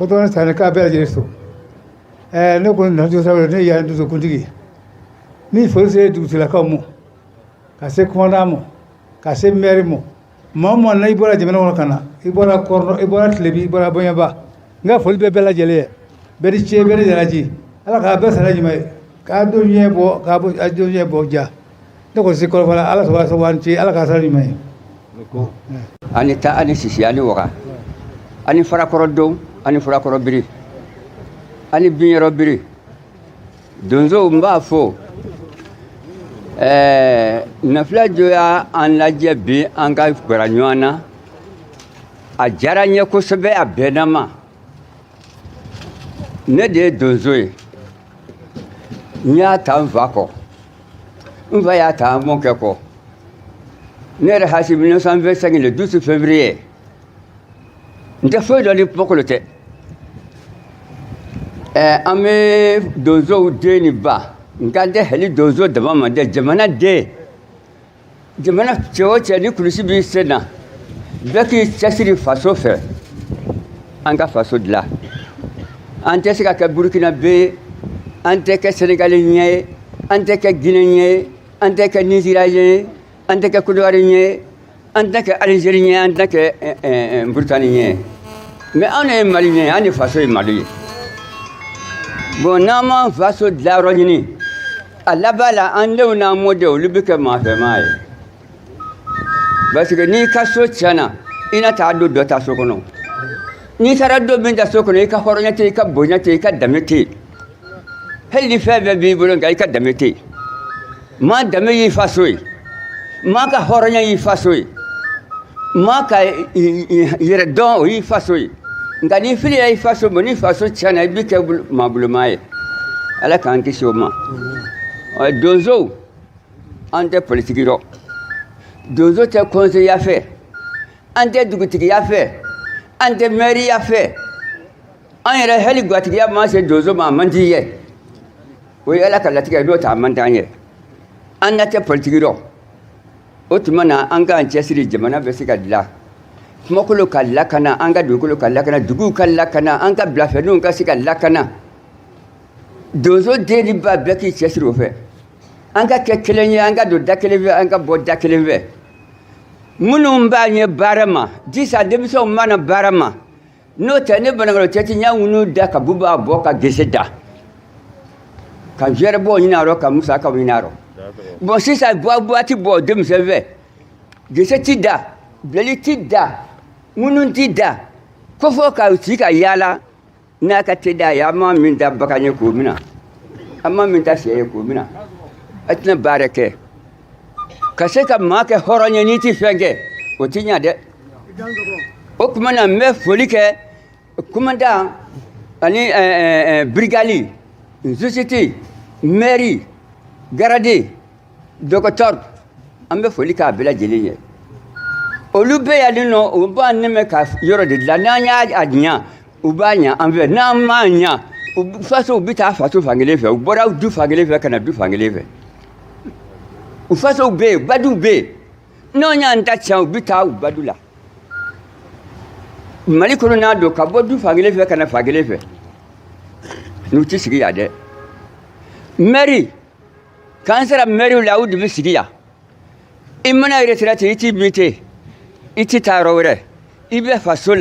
Kotono sana ka bela jesu ne ko na jo sabe ne ya ndu kuntigi ni forse du tila ka mo ka se konda mo ka se meri mo mamo na ibora jemena wona kana ibora korno ibora tlebi ibora bonya ba nga fol be bela jele be di che be di raji ala ka be sala jima ka do nyebo ka bo ajo nyebo ja ne ko se ko fala ala so wanti ala ka sala jima ko ani ta ani sisi ani waka ani farakoro dom ani farakoro biri ani binyero biri donzo mba fo nafla joya an lajɛ bi an ka gwara ɲɔgɔn na a diyara n ye kosɛbɛ a bɛnna ma ne de ye donso ye n y'a ta n fa kɔ n fa y'a ta n mɔkɛ kɔ ne yɛrɛ hasi 1925 le 12 février n tɛ foyi dɔ ni pɔkolo tɛ an bɛ donsow den ni ba nka tɛ hali donso dama ma dɛ jamana den jamana cɛ o cɛ ni kulusi b'i sen na bɛɛ k'i cɛsiri faso fɛ an ka faso dilan an tɛ se ka kɛ burukina bɛ ye an tɛ kɛ senegali ɲɛ ye an tɛ kɛ ginɛ ɲɛ ye an tɛ kɛ niziriya ye an tɛ kɛ kodowari ɲɛ ye an tɛ kɛ alizeri ɲɛ ye an tɛ kɛ burutani ɲɛ ye mɛ anw de ye mali ɲɛ ye an de faso ye mali ye bon n'an ma faso dilan yɔrɔ ɲini a laban la an denw n'an mɔdenw olu bɛ kɛ maafɛmaa ye parce que n'i ka so tiɲɛna i na taa don dɔ ta so kɔnɔ n'i taara don min ta so kɔnɔ i ka hɔrɔnya tɛ yen i ka bonya tɛ yen i ka danbe tɛ yen hali ni fɛn bɛɛ b'i bolo nka i ka danbe tɛ yen maa danbe y'i faso ye maa ka hɔrɔnya y'i faso ye maa ka yɛrɛ dɔn o y'i faso ye nka ni filila i faso ma ni faso tiɲɛna i bɛ kɛ maabolomaa ye ala k'an kisi o ma donsow an tɛ politiki rɔ donso tɛ kɔnseya fɛ an tɛ dugutigiya fɛ an tɛ mɛriya fɛ an yɛrɛ hali gatigiya ma se donso ma a man t'i ye o ye ala ka latigɛ n'o tɛ a man t'an ye an na tɛ politiki rɔ o tuma na an k'an cɛsiri jamana bɛ se ka dilan kumakolo ka lakana an ka dugukolo ka lakana duguw ka lakana an ka bilafɛndenw ka se ka lakana donso den ni ba bɛɛ k'i cɛsiri o fɛ an ka kɛ kelen ye an ka don da kelen fɛ an ka bɔ da kelen fɛ minnu b'a ɲɛ baara ma disa denmisɛnw mana baara ma n'o tɛ ne banagalo cɛ ti ɲa ŋunu da ka bu b'a bɔ ka gese da ka zɛrɛ bɔ ɲini a rɔ ka musakaw ɲini a rɔ bon sisan buwa ti bɔ denmisɛn fɛ gese ti da bilali ti da ŋunu ti da ko fɔ ka si ka yaala n'a ka te da ye an ma min ta bagan ye k'o mina an ma min ta sɛ ye k'o mina a tɛna baara kɛ ka se ka maa kɛ hɔrɔn ye n'i ti fɛn kɛ o ti ɲa dɛ o tuma na n bɛ foli kɛ commandant ani brigadi société mairie garde docteur an bɛ foli k'a bɛɛ lajɛlen ye olu bɛɛ yalen nɔ u b'a nɛmɛ ka yɔrɔ de dilan n'an y'a ɲa u b'a ɲa an fɛ n'an m'a ɲa fasow bɛ taa faso fankelen fɛ u bɔra du fankelen fɛ ka na du fankelen fɛ u fasow bɛ yen baduw bɛ yen n'o y'an ta tiɲɛ u bɛ taa u badu la mali kɔnɔ n'a don ka bɔ du fankelen fɛ ka na fankelen fɛ n'u tɛ sigi yan dɛ mairie k'an sera mairiw la u de bɛ sigi yan i mana retraite i t'i mite i tɛ taa yɔrɔ wɛrɛ i bɛ faso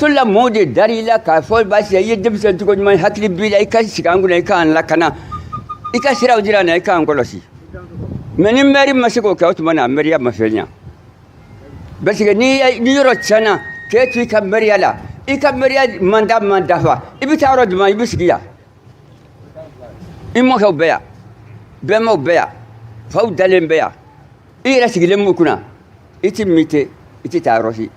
la mɔɔw de dar'i la k'a fɔ baasi i ye denmisɛn cogo ɲuman hakili b'i la i ka sigi an kunna i k'an lakana i ka siraw jira an na i k'an kɔlɔsi mais ni maire ma se k'o kɛ o tuma na mairiya ma fɛn ɲa parce que ni yɔrɔ tiɲɛna k'e to i ka mairiya la i ka mairiya mandat ma dafa i bɛ taa yɔrɔ jumɛn i bɛ sigi yan i mɔkɛw bɛ yan bɛnbaw bɛ yan faw dalen bɛ yan i yɛrɛ sigilen b'u kunna i tɛ mite i tɛ taa yɔrɔ si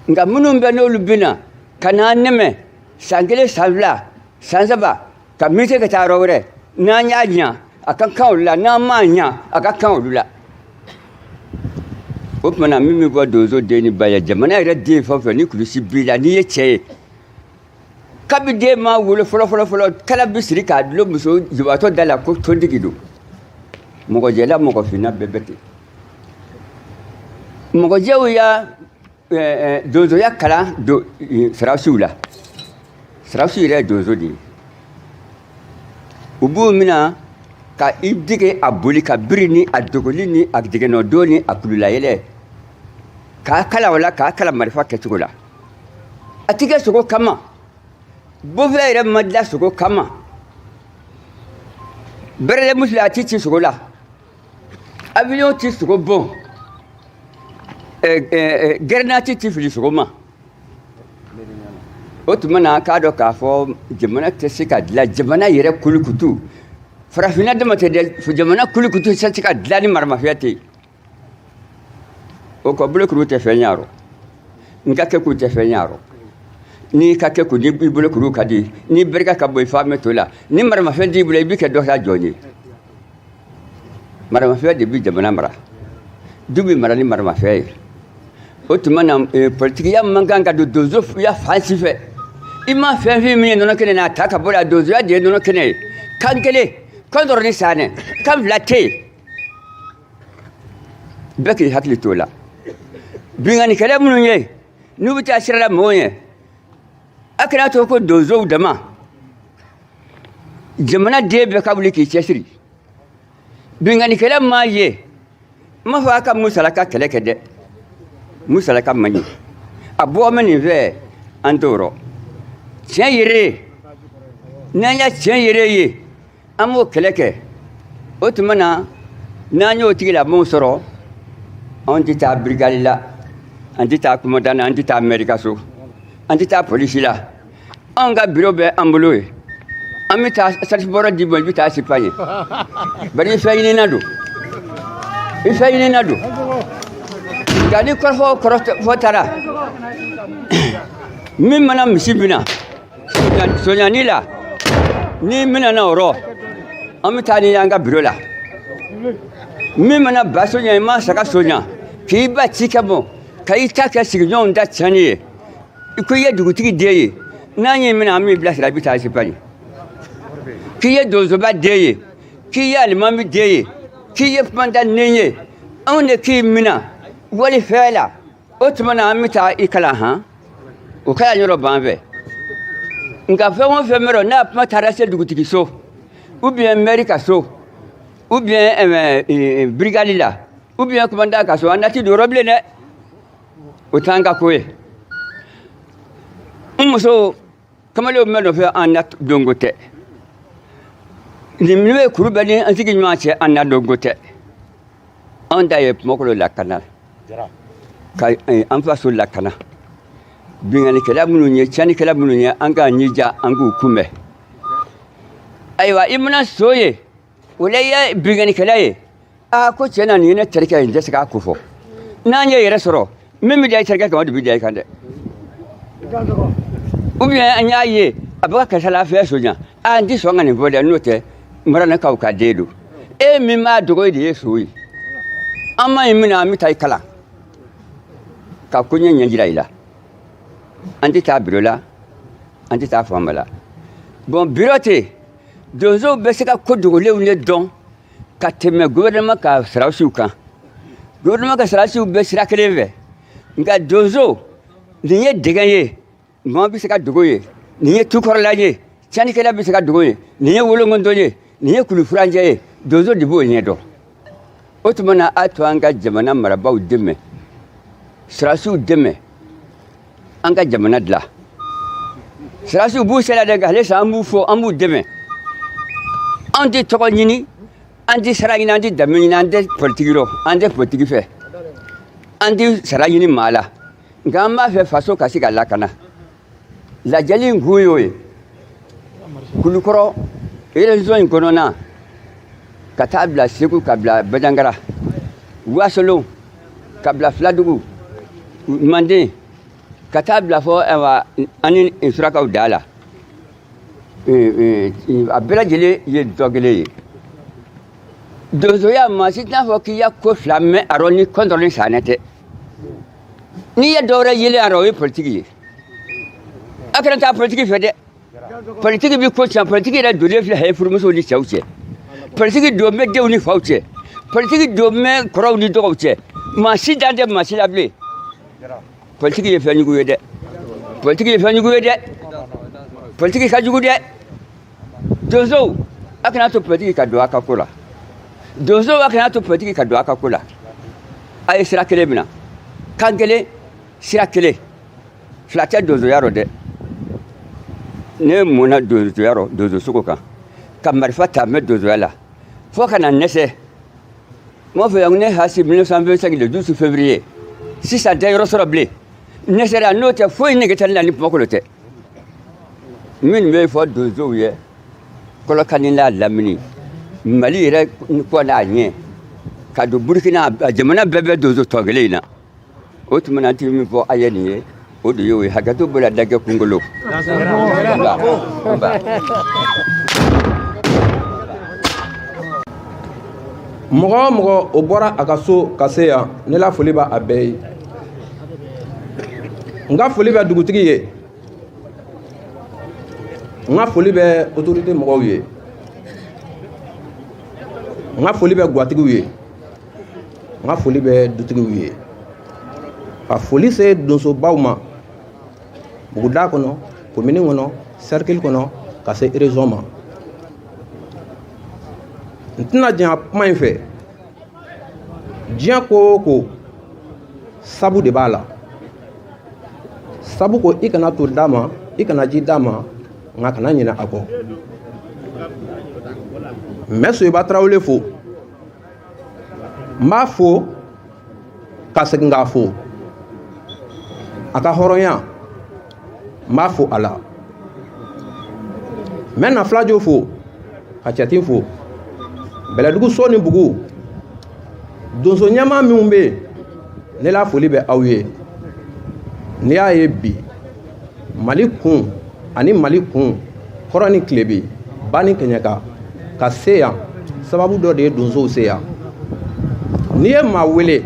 nka minnu bɛ n'olu bɛna ka n'an nɛmɛ san kelen san fila san saba ka mite ka taa yɔrɔ wɛrɛ n'an y'a ɲa a ka kan olu la n'an m'a ɲa a ka kan olu la o tuma na min bɛ bɔ donso den ni ba ye jamana yɛrɛ den fɛn o fɛn ni kulusi b'i la n'i ye cɛ ye kabi den ma wolo fɔlɔ kala bɛ siri k'a dulon muso jubatɔ da la ko tontigi don mɔgɔjɛla mɔgɔfinna bɛɛ bɛ ten mɔgɔjɛw ya donsoya kalan don sarasiw la sarasiw yɛrɛ ye donso de ye u b'u mina ka i dege a boli ka biri ni a dogoli ni a dɛgɛnɔdon ni a kululayɛlɛ k'a kala o la k'a kala marifa kɛcogo la a ti kɛ sogo kama bofɛ yɛrɛ ma dilan sogo kama bɛrɛdɛ musula a ti ci sogo la avion ti sogo bon gɛrɛnati ti fili sogo ma o tuma na k'a dɔn k'a fɔ jamana tɛ se ka dilan jamana yɛrɛ kulikutu farafinna dama tɛ dɛ jamana kulikutu tɛ se ka dilan ni maramafɛn tɛ yen o kɔ bolokuru tɛ fɛn ɲa rɔ n ka kɛ k'u tɛ fɛn ɲa rɔ n'i ka kɛ k'u ni i bolokuru ka di n'i barika ka bɔ i fa mɛ to la ni maramafɛn t'i bolo i bɛ kɛ dɔ k'a jɔn ye maramafɛn de bɛ jamana mara du bɛ mara ni maramafɛn ye o tuma na politikiya man kan ka don donsoya fan si fɛ i ma fɛn fɛn min ye nɔnɔ kɛnɛ na a ta ka bɔ la donsoya de ye nɔnɔ kɛnɛ ye kan kelen kan dɔrɔn ni sanɛ kan fila tɛ yen bɛɛ k'i hakili t'o la bingannikɛla minnu ye n'u bɛ taa sira la mɔgɔw ye a kana to ko donsow dama jamana den bɛɛ ka wuli k'i cɛsiri bingannikɛla m'a ye n m'a fɔ a ka musala ka kɛlɛ kɛ dɛ musala ka man ɲi a bɔ mɛ nin fɛ an t'o rɔ tiɲɛ yere n'an y'a tiɲɛ yere ye an b'o kɛlɛ kɛ o tuma na n'an y'o tigilamɔgɔw sɔrɔ anw tɛ taa birigadi la an tɛ taa commandant na an tɛ taa maire ka so an tɛ taa polisi la anw ka bureau bɛ an bolo ye an bɛ taa sarifibɔrɔ di bɔ i bɛ taa sipan ye bari i fɛn ɲinina don i fɛn ɲinina don nka ni kɔrɔfɔ taara min mana misi bina soɲani la ni mina na o rɔ an bɛ taa ni y'an ka bureau la min mana ba soɲa i ma saga soɲa k'i ba ci ka bɔ ka i ta kɛ sigiɲɔgɔnw ta tiɲɛni ye i ko i ye dugutigi den ye n'an y'i minɛ an b'i bilasira i bɛ taa sipan ye k'i ye donsoba den ye k'i ye alimami den ye k'i ye fantan den ye anw de k'i minɛ walifɛn la Otumana amita ikala ha o kaya nyoro banve nga fe won fe mero na pa tarase dugutigi so ou bien America so ou bien brigade là ou bien commandant ka so anati do roble ne otanga koye umuso kamale mero fe anat dongote nimwe kurubani antigi nwache anat dongote anda ye mokolo la canal ka an fa so la kana bingani kala mununye chani kala mununye anga nyija angu kume aywa imuna soye ulaya bingani kala ye a ko chena ni ne terka inje saka kufo nanye yere soro mimi dai terka ka wadi bidai kande ubien anya ye abaka kasala fa sonya andi so ngani boda note marana ka ka dedo e mima dogo de soyi amma imina mitai kala ka kunye nyanjira ila anti ta birola anti ta famala bon birote dozo besika kodugo lewne don ka teme gouvernement ka sarasuka gouvernement ka sarasu besira keleve nga dozo niye degaye mo bisika dogoye niye tukorlaye chani kala bisika dogoye niye wolongondoye niye kulufuranje dozo dibo nyedo otumana atwanga jamana marabaw deme sarasu deme anga jamana dla sarasu bu sela daga le sambu fo ambu deme andi toko nyini andi sarayina andi damini andi politigiro andi politigi fe andi sarayini mala ngamba fe faso kasika lakana la jali nguyo kulukoro ile zone konona katabla siku kabla badangara wasolo kabla fladugu mande katabla fo ewa ani insuraka udala abela jele ye dogele dozo ya masitna fo kiya ko flamme aroni kontrole sanete ni ya dora yele aroyi politiki akranta politiki fede politiki bi ko chan politiki da dole fle hay furmuso ni chauche politiki do me de uni fauche politiki do me koro ni dogoche masi dande masi lable politiki ye fanyugo yede politiki ye fanyugo yede politiki ka jugo de dozo akana to politiki ka do akakula dozo akana to politiki ka do akakula ay sira kele bina kangele sira kele flata dozo yaro de ne mona dozo yaro dozo sukoka kamar fata me dozo yala fo kana nese mo fe ne hasi 1925 le 12 février si ça d'ailleurs sera blé ne sera note fo ni getal la ni pokolote min me fo dozo ye kolo kanila lamini mali re ko na nye ka do burkina jamana bebe dozo togelina otumana timi fo ayeni o do yo hagato bula daga kungolo mɔgɔ o bɔra a ka so ka se yan ne la foli b'a bɛɛ ye n ka foli bɛ dugutigi ye n ka foli bɛ autorité mɔgɔw ye n ka foli bɛ guwatigiw ye n ka foli bɛ dutigiw ye ka foli se donsobaw ma buguda kɔnɔ komini kɔnɔ cercle kɔnɔ ka se région ma n tɛna jɛn kuma in fɛ diɲɛ ko o ko sabu de b'a la sabu ko i kana to d'a ma i kana ji d'a ma nka kana ɲinɛ a kɔ n bɛ Soyiba Tarawele fo n b'a fo ka segin k'a fo a ka hɔrɔnya n b'a fo a la n bɛ Nafulajo fo ka Cɛtin fo Bɛlɛdugu so ni bugu donso ɲɛmaa minnu bɛ yen ne la foli bɛ aw ye n'i y'a ye bi Mali kun ani Mali kun kɔrɔ ni tilebe ba ni kɛɲɛka ka se yan sababu dɔ de ye donsow se yan n'i ye maa wele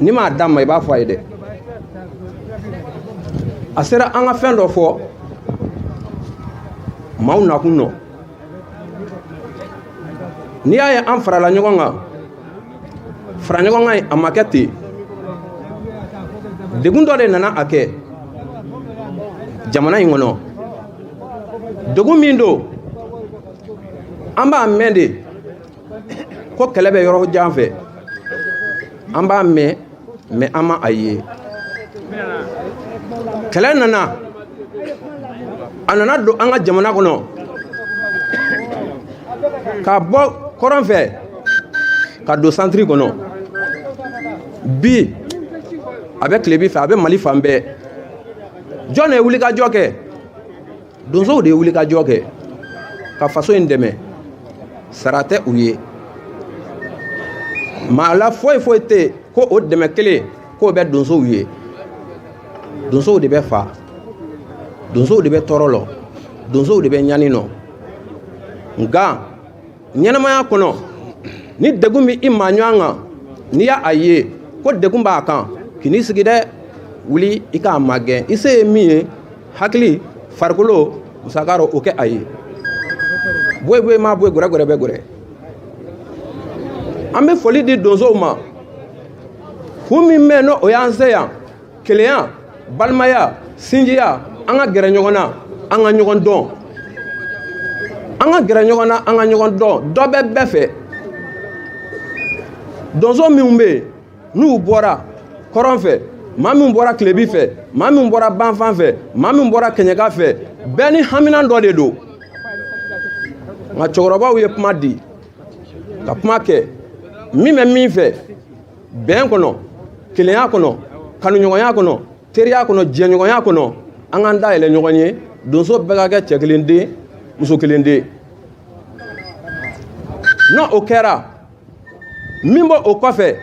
ni m'a d'a ma i b'a fɔ a ye dɛ a sera an ka fɛn dɔ fɔ maaw nakun nɔ n'i y'a ye an farala ɲɔgɔn kan fara ɲɔgɔn kan a ma kɛ ten degun dɔ de nana a kɛ jamana in kɔnɔ degun min don an b'a mɛn de ko kɛlɛ bɛ yɔrɔ jan fɛ an b'a mɛn mais an ma a ye kɛlɛ nana a nana don an ka jamana kɔnɔ ka bɔ kɔrɔn fɛ ka don santiri kɔnɔ bi a bɛ tilebi fɛ a bɛ Mali fan bɛɛ jɔn de ye wulikajɔ kɛ donsow de ye wulikajɔ kɛ ka faso in dɛmɛ sara tɛ u ye maa la foyi foyi tɛ ko o dɛmɛ kelen k'o bɛ donsow ye donsow de bɛ fa donsow de bɛ tɔɔrɔ lɔ donsow de bɛ ɲani nɔ nka ɲɛnamaya kɔnɔ ni degun bɛ i maa ɲɔgɔn kan n'i y'a ye ko degun b'a kan k'i n'i sigi dɛ wuli i k'a magɛn i se ye min ye hakili farikolo musaka rɔ o kɛ a ye boyi ma boyi gɛrɛ bɛ gɛrɛ an bɛ foli di donsow ma kun min bɛ n'o y'an se yan kelenya balimaya sinjiya an ka gɛrɛ ɲɔgɔn na an ka ɲɔgɔn dɔn an ka gɛrɛ ɲɔgɔn na an ka ɲɔgɔn dɔn dɔ bɛ bɛɛ fɛ donso minnu bɛ yen n'u bɔra kɔrɔn fɛ maa min bɔra tilebi fɛ maa min bɔra banfan fɛ maa min bɔra kɛɲɛka fɛ bɛɛ ni hamina dɔ de don nka cɛkɔrɔbaw ye kuma di ka kuma kɛ min bɛ min fɛ bɛn kɔnɔ kelenya kɔnɔ kanuɲɔgɔnya kɔnɔ teriya kɔnɔ diɲɛɲɔgɔnya kɔnɔ an k'an dayɛlɛ ɲɔgɔn ye donso bɛɛ ka kɛ cɛ kelen den muso kelen den n'o kɛra min bɔ o kɔfɛ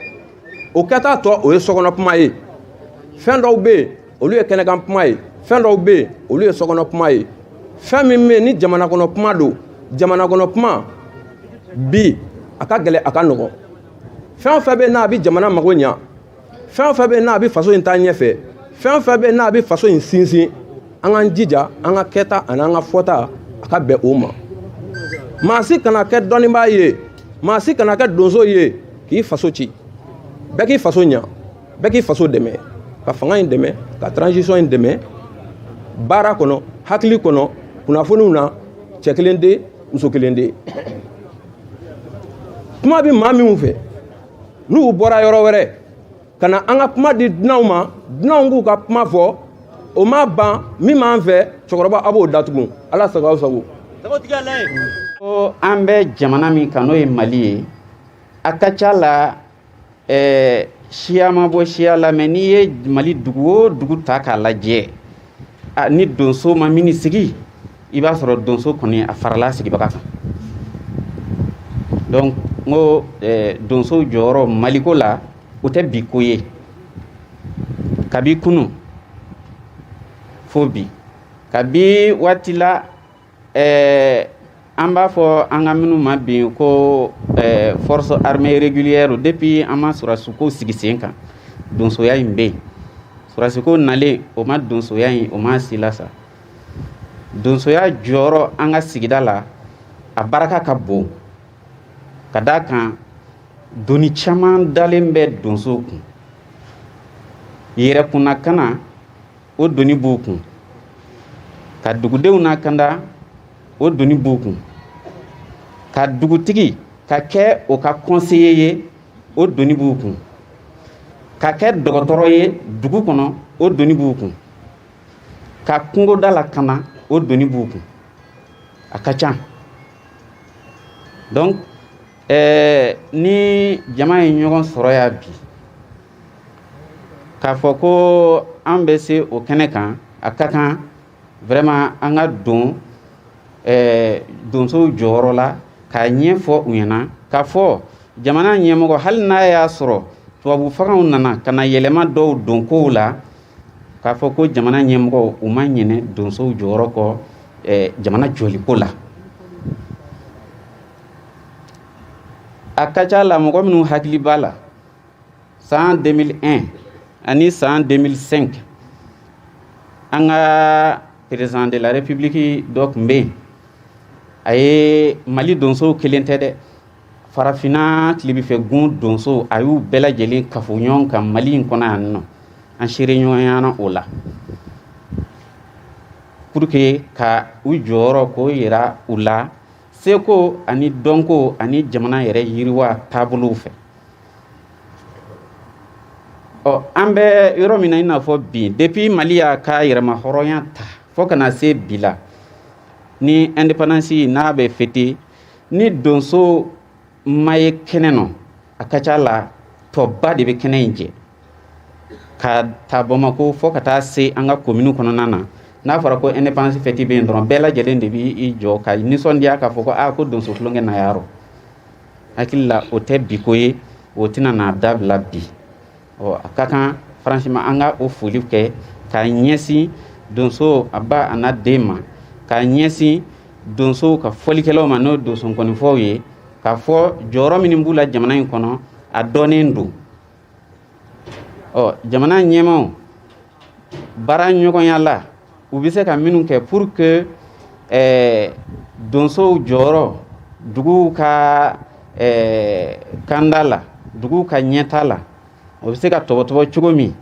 o kɛta tɔ o ye sokɔnɔ kuma ye fɛn dɔw bɛ yen olu ye kɛnɛkan kuma ye fɛn dɔw bɛ yen olu ye sokɔnɔ kuma ye fɛn min bɛ yen ni jamana kɔnɔ kuma don jamana kɔnɔ kuma bi a ka gɛlɛn a ka nɔgɔn fɛn o fɛn bɛ yen n'a bɛ jamana mago ɲa fɛn o fɛn bɛ yen n'a bɛ faso in taa ɲɛfɛ fɛn o fɛn bɛ yen n'a bɛ faso in sinsin an k'an jija an ka kɛta ani an ka fɔta a ka bɛn o ma maa si kana kɛ dɔnnibaa ye maa si kana kɛ donso ye k'i faso ci bɛɛ k'i faso ɲa bɛɛ k'i faso dɛmɛ ka fanga in dɛmɛ ka transition in dɛmɛ baara kɔnɔ hakili kɔnɔ kunnafoniw na cɛ kelen den muso kelen den kuma bɛ maa minnu fɛ n'u bɔra yɔrɔ wɛrɛ ka na an ka kuma di dunanw ma dunanw k'u ka kuma fɔ o ma ban min b'an fɛ cɛkɔrɔba a b'o datugu ala sago aw sago. ko an bɛ jamana min kan n'o ye Mali ye a ka ca la siya ma bɔ siya la mɛ n'i ye Mali dugu o dugu ta k'a lajɛ ni donso ma mini sigi i b'a sɔrɔ donso kɔni a farala sigibaga kan donc n ko donso jɔyɔrɔ Maliko la o tɛ bi ko ye kabi kunu fo bi kabi waati la an b'a fɔ an ka minnu ma bin ko force armée régulière depuis an ma sɔrɔdasiko sigi sen kan donsoya in bɛ yen sɔrɔdasiko nalen o ma donsoya in o ma si la sa donsoya jɔyɔrɔ an ka sigida la a baraka ka bon ka d'a kan doni caman dalen bɛ donso kun yɛrɛkunna kana o doni b'u kun ka dugudenw lakanda o doni b'u kun ka dugutigi ka kɛ o ka conseiller ye o doni b'u kun ka kɛ dɔgɔtɔrɔ ye dugu kɔnɔ o doni b'u kun ka kungoda lakana o doni b'u kun a ka ca donc ni jama ye ɲɔgɔn sɔrɔ ya bi k'a fɔ ko an bɛ se o kɛnɛ kan a ka kan vraiment an ka don donsow jɔyɔrɔ la k'a ɲɛfɔ u ɲɛna k'a fɔ jamana ɲɛmɔgɔ hali n'a y'a sɔrɔ tubabu faganw nana ka na yɛlɛma dɔw don kow la k'a fɔ ko jamana ɲɛmɔgɔ u ma ɲinɛ donsow jɔyɔrɔ kɔ jamana jɔliko la a ka ca la mɔgɔ minnu hakili b'a la san 2001 ani san 2005 an ka président de la république dɔ tun bɛ yen a ye Mali donsow kelen tɛ dɛ farafina tilebinfɛ gun donsow a y'u bɛɛ lajɛlen kafo ɲɔgɔn kan Mali in kɔnɔ yan nɔ an seere ɲɔgɔnyana o la pour que ka u jɔyɔrɔ k'o yira u la seko ani dɔnko ani jamana yɛrɛ yiriwa taabolow fɛ an bɛ yɔrɔ min na i n'a fɔ bi depuis Mali y'a ka yɛrɛma hɔrɔnya ta fo kana se bi la ni indépendance n'a bɛ fêter ni donso ma ye kɛnɛ nɔ a ka ca la tɔba de bɛ kɛnɛ in jɛ ka ta Bamako fo ka taa se an ka commune kɔnɔna na n'a fɔra ko indépendance fête bɛ yen dɔrɔn bɛɛ lajɛlen de b'i jɔ ka nisɔndiya k'a fɔ ko ko donso tulonkɛ na yɔrɔ hakili la o tɛ bi ko ye o tɛna n'a dabila bi a ka kan franchement an ka o foli kɛ k'a ɲɛsin donso a ba a n'a den ma k'a ɲɛsin donso ka fɔlikɛlaw ma n'o donso nkɔnifɔw ye k'a fɔ jɔyɔrɔ minnu b'u la jamana in kɔnɔ a dɔnnen don jamana ɲɛmaw baara ɲɔgɔnya la u bɛ se ka minnu kɛ pour que donsow jɔyɔrɔ duguw ka kanda la duguw ka ɲɛta la o bɛ se ka tɔbɔtɔbɔ cogo min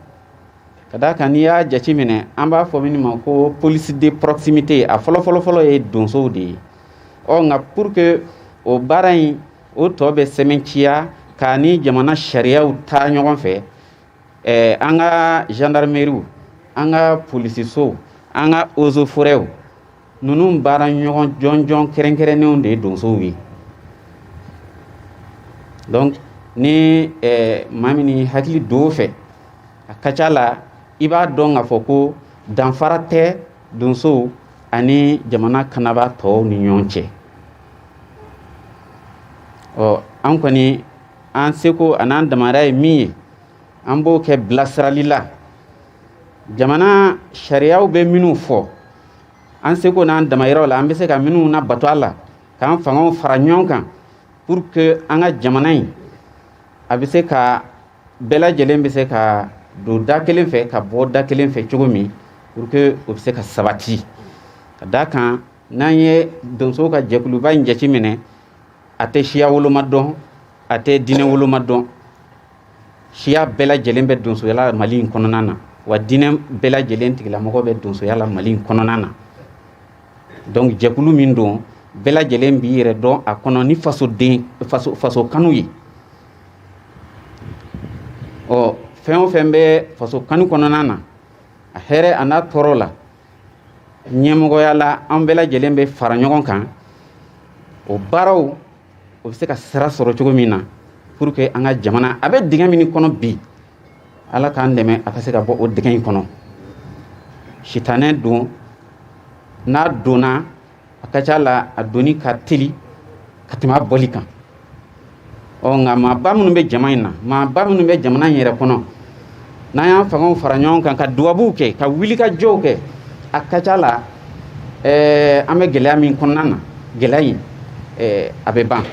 ka d'a kan n'i y'a jate minɛ an b'a fɔ min ma ko police de proximité a fɔlɔ ye donsow de ye nka pour que o baara in o tɔ bɛ sɛbɛnciya k'a ni jamana sariyaw taa ɲɔgɔn fɛ an ka gendarmerie an ka polisisow an ka eaux et forêts ninnu baara ɲɔgɔn jɔnjɔn kɛrɛnkɛrɛnnenw de ye donsow ye donc ni maa min hakili don fɛ a ka ca la i b'a dɔn k'a fɔ ko danfara tɛ donsow ani jamana kanaba tɔw ni ɲɔgɔn cɛ an kɔni an seko an'an damara ye min ye an b'o kɛ bilasirali la jamana sariyaw bɛ minnu fɔ an seko n'an damayiraw la an bɛ se ka minnu na bato a la k'an fangaw fara ɲɔgɔn kan pour que an ka jamana in a bɛ se ka bɛɛ lajɛlen bɛ se ka don da kelen fɛ ka bɔ da kelen fɛ cogo min pour que o bɛ se ka sabati ka d'a kan n'an ye donsow ka jɛkuluba in jate minɛ a tɛ siya woloma dɔn a tɛ diinɛ woloma dɔn siya bɛɛ lajɛlen bɛ donsoya la Mali in kɔnɔna na wa diinɛ bɛɛ lajɛlen tigilamɔgɔ bɛ donsoya la Mali in kɔnɔna na donc jɛkulu min don bɛɛ lajɛlen b'i yɛrɛ dɔn a kɔnɔ ni faso kanu ye fɛn o fɛn bɛ faso kanu kɔnɔna na a hɛrɛ a n'a tɔɔrɔ la ɲɛmɔgɔya la an bɛɛ lajɛlen bɛ fara ɲɔgɔn kan o baaraw o bɛ se ka sira sɔrɔ cogo min na pour que an ka jamana a bɛ dingɛ min kɔnɔ bi Ala k'an dɛmɛ a ka se ka bɔ o dingɛ in kɔnɔ sitanɛ don n'a donna a ka ca la a donni ka teli ka tɛmɛ a bɔli kan nka maaba minnu bɛ jama in na maaba minnu bɛ jamana in yɛrɛ kɔnɔ n'an y'an fangaw fara ɲɔgɔn kan ka duwabuw kɛ ka wulikajɔw kɛ a ka ca la an bɛ gɛlɛya min kɔnɔna na gɛlɛya in a bɛ ban